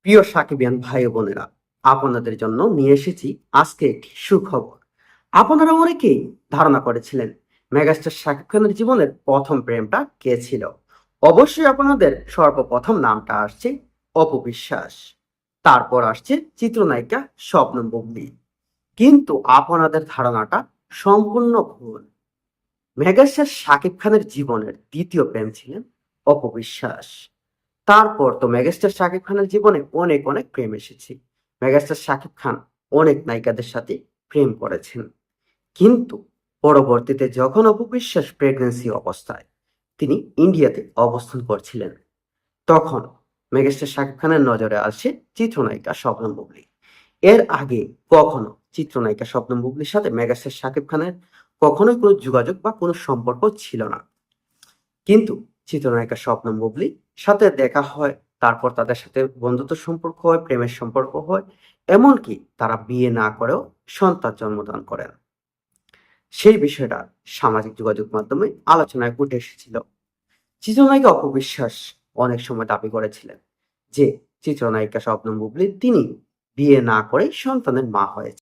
প্রিয় সাকিবিয়ান ভাই ও বোনেরা, আপনাদের জন্য নিয়ে এসেছি আজকে একটি সুখবর। আপনারা অনেকেই ধারণা করেছিলেন মেগাস্টার শাকিব খানের জীবনের প্রথম প্রেমটা কে ছিল। অবশ্যই আপনাদের সর্বপ্রথম নামটা আসছে অপু বিশ্বাস, তারপর আসছে চিত্রনায়িকা শবনম বুবলী। কিন্তু আপনাদের ধারণাটা সম্পূর্ণ ভুল। মেগাস্টার শাকিব খানের জীবনের দ্বিতীয় প্রেম ছিলেন অপু বিশ্বাস। তারপর তো মেগাস্টার শাকিব খানের জীবনে অনেক অনেক প্রেম এসেছে। মেগাস্টার শাকিব খান অনেক নায়িকাদের সাথে প্রেম করেছেন, কিন্তু পরবর্তীতে যখন অপু বিশ্বাস প্রেগন্যান্সি অবস্থায় তিনি ইন্ডিয়াতে অবস্থান করছিলেন, তখন মেগাস্টার শাকিব খানের নজরে আসে চিত্রনায়িকা শবনম বুবলী। এর আগে কখনো চিত্রনায়িকা শবনম বুবলীর সাথে মেগাস্টার শাকিব খানের কখনোই কোনো যোগাযোগ বা কোনো সম্পর্ক ছিল না। কিন্তু চিত্রনায়িকা শবনম বুবলীর সাথে দেখা হয়, তারপর তাদের সাথে বন্ধুত্ব সম্পর্ক হয়, প্রেমের সম্পর্ক হয়, এমনকি তারা বিয়ে না করেও সন্তান জন্মদান করেন। সেই বিষয়টা সামাজিক যোগাযোগ মাধ্যমে আলোচনায় উঠে এসেছিল। চিত্রনায়িকা অপু বিশ্বাস অনেক সময় দাবি করেছিলেন যে চিত্রনায়িকা শবনম বুবলী তিনি বিয়ে না করে সন্তানের মা হয়েছে।